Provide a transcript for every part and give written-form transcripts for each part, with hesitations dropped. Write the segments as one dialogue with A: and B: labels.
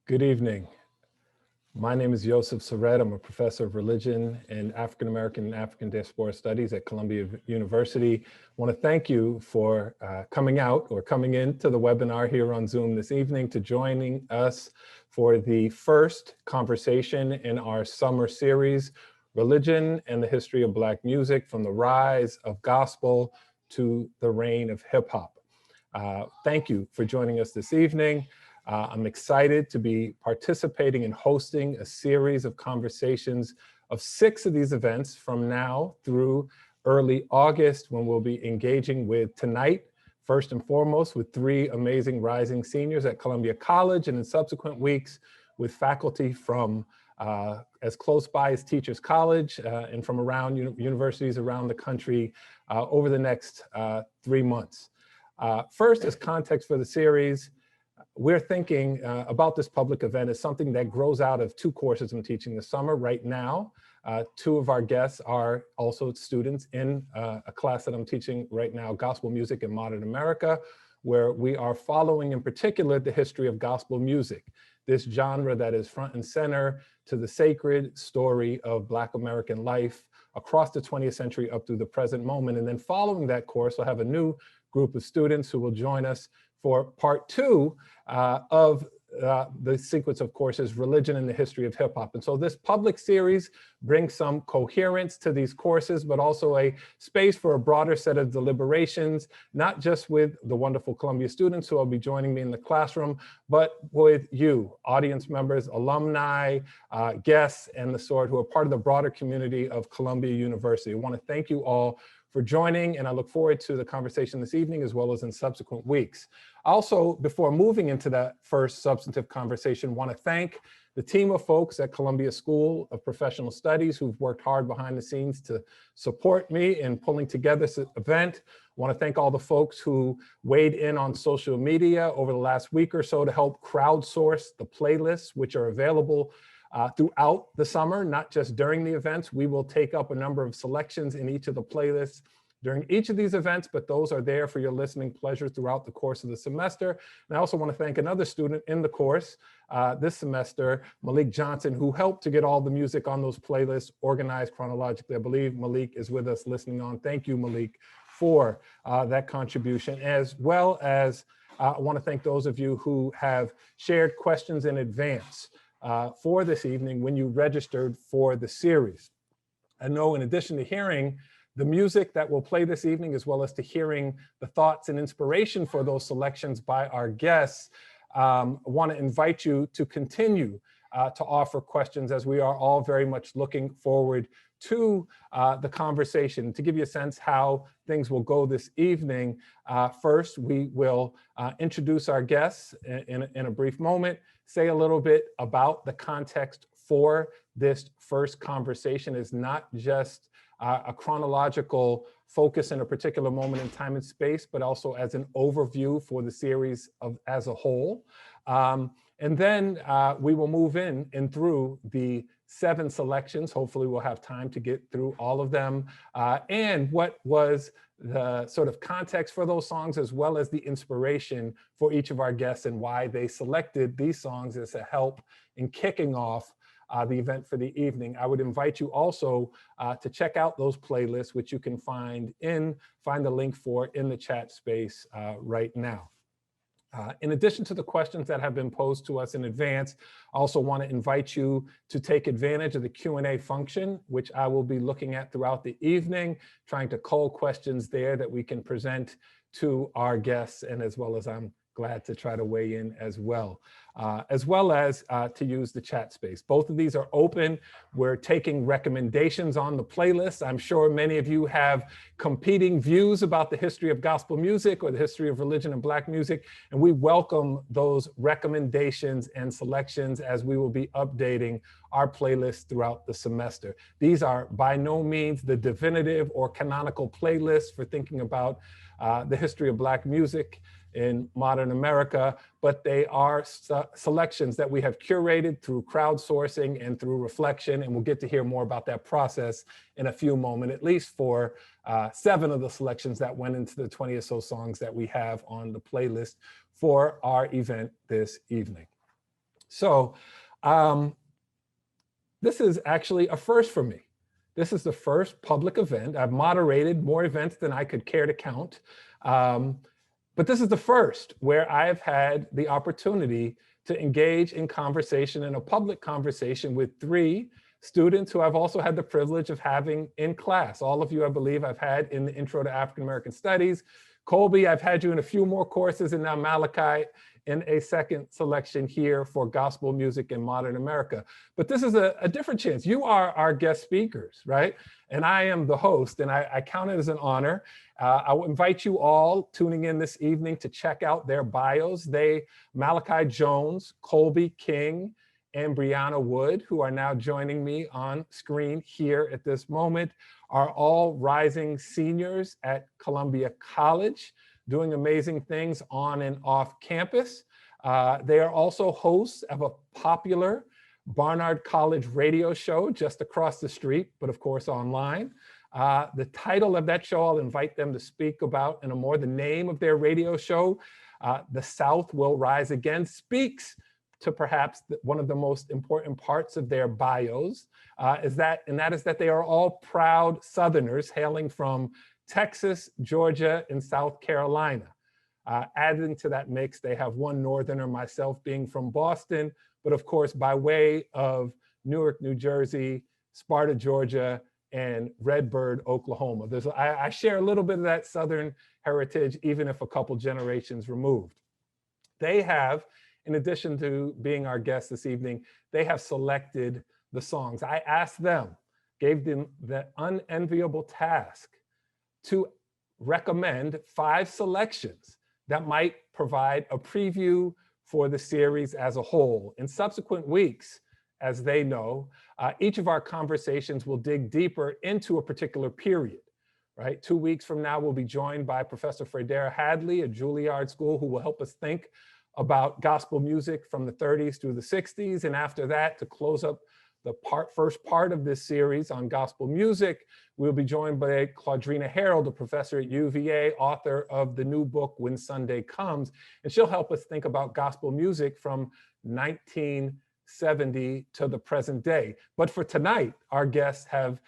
A: Good evening. My name is Josef Sorett. I'm a professor of religion and African American and African Diaspora Studies at Columbia University. I want to thank you for coming out or coming into the webinar here on Zoom this evening to joining us for the first conversation in our summer series, Religion and the History of Black Music, from the rise of gospel to the reign of hip hop. Thank you for joining us this evening. I'm excited to be participating and hosting a series of conversations of 6 of these events from now through early August, when we'll be engaging with tonight, first and foremost, with 3 amazing rising seniors at Columbia College, and in subsequent weeks with faculty from as close by as Teachers College and from around universities around the country over the next 3 months. First, as context for the series, we're thinking about this public event as something that grows out of 2 courses I'm teaching this summer. Right now, 2 of our guests are also students in a class that I'm teaching right now, Gospel Music in Modern America, where we are following in particular the history of gospel music, this genre that is front and center to the sacred story of Black American life across the 20th century up through the present moment. And then following that course, we'll have a new group of students who will join us for part 2 of the sequence of courses, Religion and the History of Hip Hop. And so this public series brings some coherence to these courses, but also a space for a broader set of deliberations, not just with the wonderful Columbia students who will be joining me in the classroom, but with you, audience members, alumni, guests, and the sort who are part of the broader community of Columbia University. I want to thank you all for joining, and I look forward to the conversation this evening as well as in subsequent weeks. Also, before moving into that first substantive conversation, I want to thank the team of folks at Columbia School of Professional Studies who've worked hard behind the scenes to support me in pulling together this event. I want to thank all the folks who weighed in on social media over the last week or so to help crowdsource the playlists, which are available throughout the summer, not just during the events. We will take up a number of selections in each of the playlists during each of these events, but those are there for your listening pleasure throughout the course of the semester. And I also want to thank another student in the course this semester, Malik Johnson, who helped to get all the music on those playlists organized chronologically. I believe Malik is with us listening on. Thank you, Malik, for that contribution, as well as I want to thank those of you who have shared questions in advance for this evening when you registered for the series. I know in addition to hearing the music that will play this evening, as well as to hearing the thoughts and inspiration for those selections by our guests, I want to invite you to continue to offer questions, as we are all very much looking forward to the conversation. To give you a sense how things will go this evening, first we will introduce our guests in a brief moment, say a little bit about the context for this first conversation. Is not just a chronological focus in a particular moment in time and space, but also as an overview for the series as a whole. And then we will move in and through the 7 selections. Hopefully we'll have time to get through all of them. And what was the sort of context for those songs, as well as the inspiration for each of our guests and why they selected these songs as a help in kicking off the event for the evening. I would invite you also to check out those playlists, which you can find the link for in the chat space right now. In addition to the questions that have been posed to us in advance, I also want to invite you to take advantage of the Q&A function, which I will be looking at throughout the evening, trying to cull questions there that we can present to our guests, and as well as I'm glad to try to weigh in as well as to use the chat space. Both of these are open. We're taking recommendations on the playlist. I'm sure many of you have competing views about the history of gospel music or the history of religion and Black music, and we welcome those recommendations and selections as we will be updating our playlist throughout the semester. These are by no means the definitive or canonical playlists for thinking about the history of Black music in modern America, but they are selections that we have curated through crowdsourcing and through reflection, and we'll get to hear more about that process in a few moments, at least for 7 of the selections that went into the 20 or so songs that we have on the playlist for our event this evening. So this is actually a first for me. This is the first public event. I've moderated more events than I could care to count. But this is the first where I've had the opportunity to engage in conversation, in a public conversation, with 3 students who I've also had the privilege of having in class. All of you, I believe, I've had in the Intro to African American Studies. Colby, I've had you in a few more courses, and now Malachi in a second selection here for gospel music in modern America. But this is a different chance. You are our guest speakers, right? And I am the host, and I count it as an honor. I will invite you all tuning in this evening to check out their bios. Malachi Jones, Colby King, and Brianna Wood, who are now joining me on screen here at this moment, are all rising seniors at Columbia College, doing amazing things on and off campus. They are also hosts of a popular Barnard College radio show just across the street, but of course online. The title of that show, I'll invite them to speak about in a more. The name of their radio show, The South Will Rise Again, speaks to perhaps one of the most important parts of their bios, and that is that they are all proud Southerners hailing from Texas, Georgia, and South Carolina. Adding to that mix, they have one Northerner, myself being from Boston, but of course by way of Newark, New Jersey, Sparta, Georgia, and Redbird, Oklahoma. I share a little bit of that Southern heritage, even if a couple generations removed. They have, in addition to being our guests this evening, they have selected the songs. I asked them, gave them the unenviable task to recommend 5 selections that might provide a preview for the series as a whole. In subsequent weeks, as they know, each of our conversations will dig deeper into a particular period, right? 2 weeks from now, we'll be joined by Professor Fredera Hadley at Juilliard School, who will help us think about gospel music from the 30s through the 60s. And after that, to close up the first part of this series on gospel music, we'll be joined by Claudrina Harold, a professor at UVA, author of the new book, When Sunday Comes, and she'll help us think about gospel music from 1970 to the present day. But for tonight, our guests have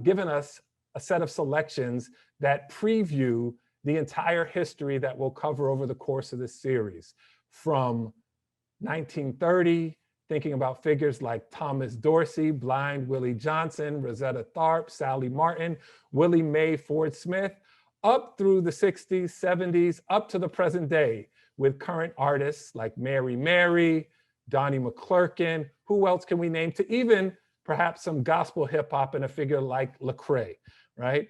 A: given us a set of selections that preview the entire history that we'll cover over the course of this series, from 1930, thinking about figures like Thomas Dorsey, Blind Willie Johnson, Rosetta Tharpe, Sally Martin, Willie Mae Ford Smith, up through the 60s, 70s, up to the present day, with current artists like Mary Mary, Donnie McClurkin. Who else can we name? To even perhaps some gospel hip hop and a figure like Lecrae, right?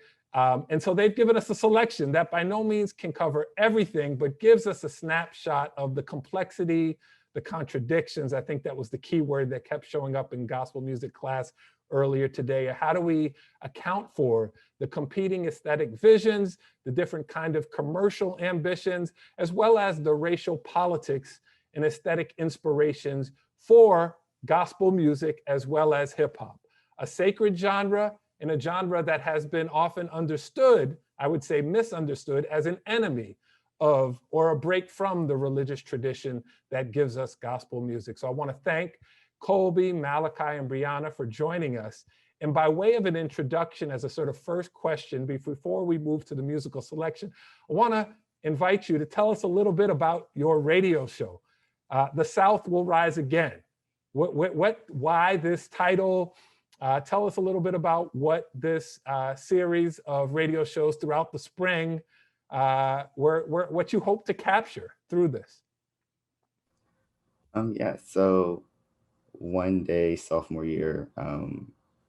A: And so they've given us a selection that by no means can cover everything, but gives us a snapshot of the complexity, the contradictions. I think that was the key word that kept showing up in gospel music class earlier today. How do we account for the competing aesthetic visions, the different kind of commercial ambitions, as well as the racial politics and aesthetic inspirations for gospel music as well as hip hop, a sacred genre, in a genre that has been often understood, I would say misunderstood, as an enemy of or a break from the religious tradition that gives us gospel music. So I want to thank Colby, Malachi, and Brianna for joining us. And by way of an introduction, as a sort of first question, before we move to the musical selection, I want to invite you to tell us a little bit about your radio show, The South Will Rise Again. Why this title? Tell us a little bit about what this series of radio shows throughout the spring, what you hope to capture through this.
B: Yeah, so one day, sophomore year,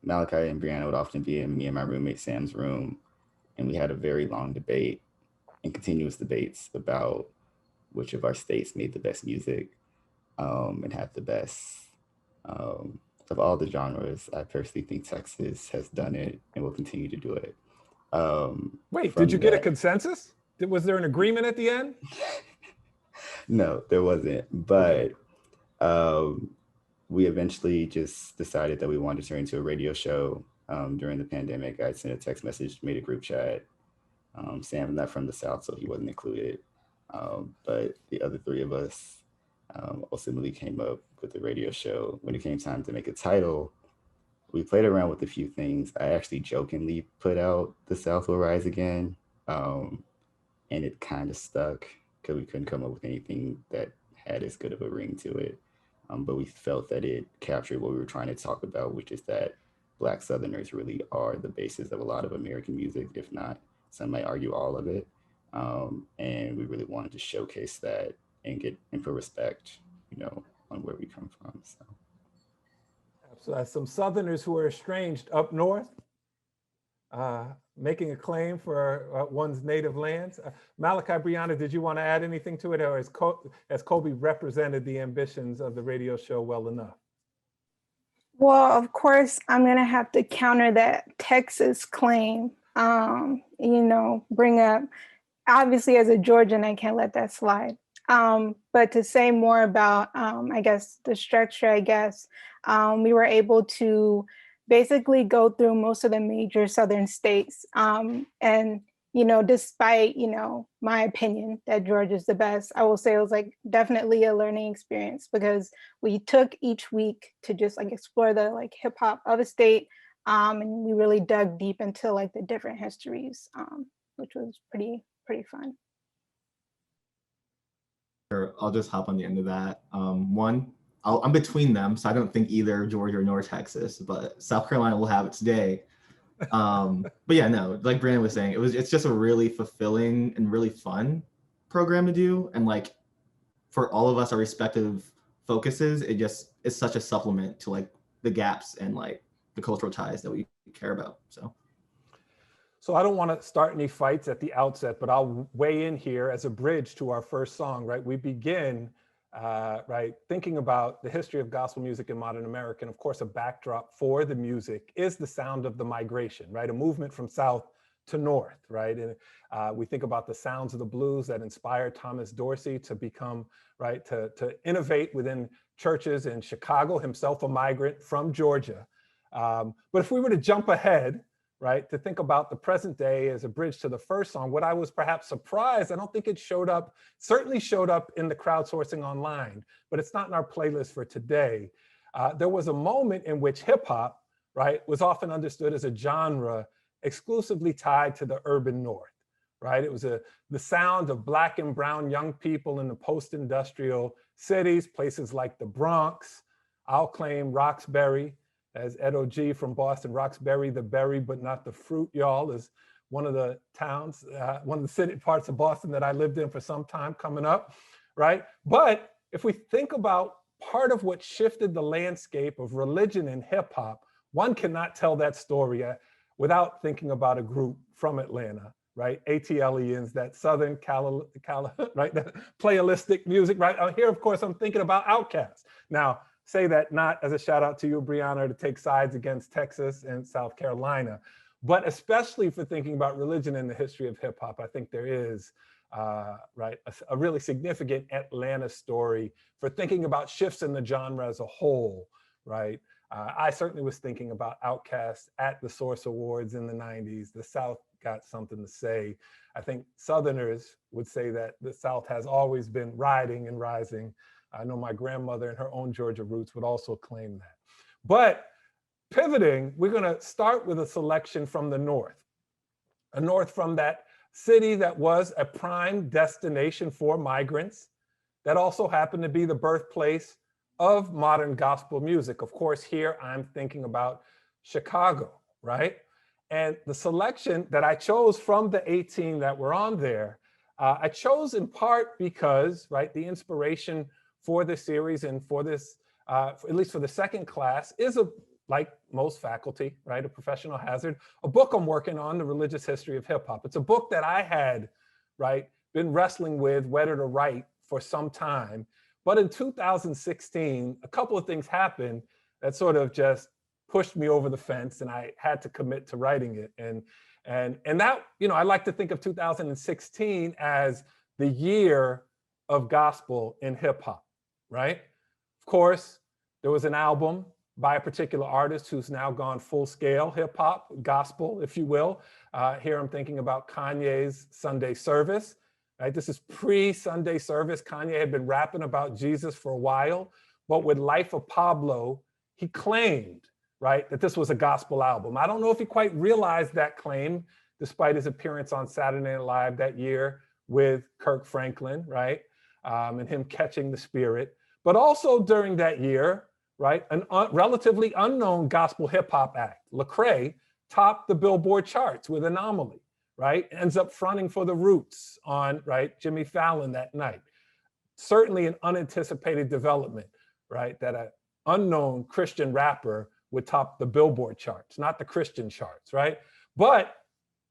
B: Malachi and Brianna would often be in me and my roommate Sam's room, and we had a very long debate and continuous debates about which of our states made the best music and had the best. Of all the genres, I personally think Texas has done it and will continue to do it.
A: Wait, did you get a consensus? Was there an agreement at the end?
B: No, there wasn't. But we eventually just decided that we wanted to turn into a radio show. During the pandemic, I sent a text message, made a group chat. Sam's not from the South, so he wasn't included. But the other 3 of us ultimately came up with the radio show. When it came time to make a title, we played around with a few things. I actually jokingly put out "The South Will Rise Again," and it kind of stuck because we couldn't come up with anything that had as good of a ring to it. But we felt that it captured what we were trying to talk about, which is that Black Southerners really are the basis of a lot of American music, if not, some might argue all of it. And we really wanted to showcase that and put respect, on where we come from.
A: So that's some Southerners who are estranged up north, making a claim for one's native lands. Malachi, Brianna, did you want to add anything to it, or has Kobe represented the ambitions of the radio show well enough?
C: Well, of course, I'm going to have to counter that Texas claim, bring up, obviously as a Georgian, I can't let that slide. But to say more about, I guess, the structure, we were able to basically go through most of the major Southern states. And, despite, my opinion that Georgia's the best, I will say it was like definitely a learning experience because we took each week to just explore the hip hop of a state. And we really dug deep into the different histories, which was pretty fun.
D: I'll just hop on the end of that. I'm between them, so I don't think either Georgia nor Texas, but South Carolina will have its day. But yeah, no, like Brandon was saying, it's just a really fulfilling and really fun program to do. And for all of us, our respective focuses, it's such a supplement to the gaps and the cultural ties that we care about.
A: So I don't want to start any fights at the outset, but I'll weigh in here as a bridge to our first song, right? We begin, thinking about the history of gospel music in modern America. And of course, a backdrop for the music is the sound of the migration, right? A movement from South to North, right? And we think about the sounds of the blues that inspired Thomas Dorsey to become, to innovate within churches in Chicago, himself a migrant from Georgia. But if we were to jump ahead, to think about the present day as a bridge to the first song, what I was perhaps surprised, I don't think it certainly showed up in the crowdsourcing online, but it's not in our playlist for today. There was a moment in which hip hop, was often understood as a genre exclusively tied to the urban North, It was the sound of Black and brown young people in the post-industrial cities, places like the Bronx. I'll claim Roxbury, as Ed O.G. from Boston, Roxbury, the berry, but not the fruit, y'all, is one of the towns, one of the city parts of Boston that I lived in for some time coming up, But if we think about part of what shifted the landscape of religion and hip hop, one cannot tell that story without thinking about a group from Atlanta, ATLians, that Southern that playalistic music, Here, of course, I'm thinking about Outkast. Now, say that not as a shout out to you, Brianna, to take sides against Texas and South Carolina, but especially for thinking about religion and the history of hip hop. I think there is a really significant Atlanta story for thinking about shifts in the genre as a whole, I certainly was thinking about Outkast at the Source Awards in the 90s. The South got something to say. I think Southerners would say that the South has always been riding and rising. I know my grandmother and her own Georgia roots would also claim that. But pivoting, we're going to start with a selection from the North, from that city that was a prime destination for migrants, that also happened to be the birthplace of modern gospel music. Of course, here I'm thinking about Chicago, And the selection that I chose from the 18 that were on there, I chose in part because, the inspiration for this series and for this, at least for the second class, is like most faculty, a professional hazard, a book I'm working on, The Religious History of Hip Hop. It's a book that I had, been wrestling with whether to write for some time. But in 2016, a couple of things happened that sort of just pushed me over the fence, and I had to commit to writing it. And that, I like to think of 2016 as the year of gospel in hip hop, Of course, there was an album by a particular artist who's now gone full scale hip hop, gospel, if you will. Here I'm thinking about Kanye's Sunday Service. right? This is pre-Sunday service. Kanye had been rapping about Jesus for a while, but with Life of Pablo, he claimed, right, that this was a gospel album. I don't know if he quite realized that claim, despite his appearance on Saturday Night Live that year with Kirk Franklin, right, and him catching the spirit. But also during that year, right, an relatively unknown gospel hip hop act, Lecrae, topped the Billboard charts with Anomaly, right? Ends up fronting for the Roots on, right, Jimmy Fallon that night. Certainly an unanticipated development, right? That an unknown Christian rapper would top the Billboard charts, not the Christian charts, right? But,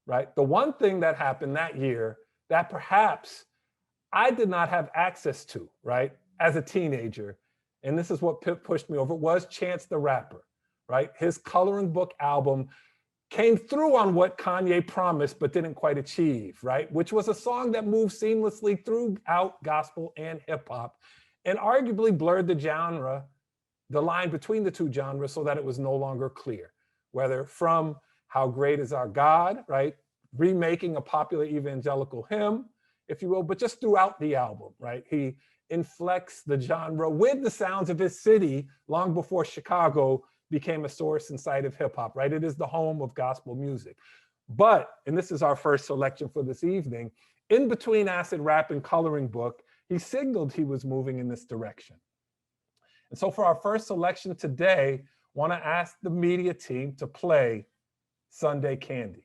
A: right, the one thing that happened that year that perhaps I did not have access to, right, as a teenager, and this is what pushed me over, was Chance the Rapper, right? His coloring book album came through on what Kanye promised but didn't quite achieve, right? Which was a song that moved seamlessly throughout gospel and hip hop and arguably blurred the genre, the line between the two genres, so that it was no longer clear, whether from How Great Is Our God, right? Remaking a popular evangelical hymn, if you will, but just throughout the album, right? He inflects the genre with the sounds of his city long before Chicago became a source and site of hip hop, right? It is the home of gospel music. But, and this is our first selection for this evening, in between acid rap and coloring book, he signaled he was moving in this direction. And so for our first selection today, I want to ask the media team to play Sunday Candy.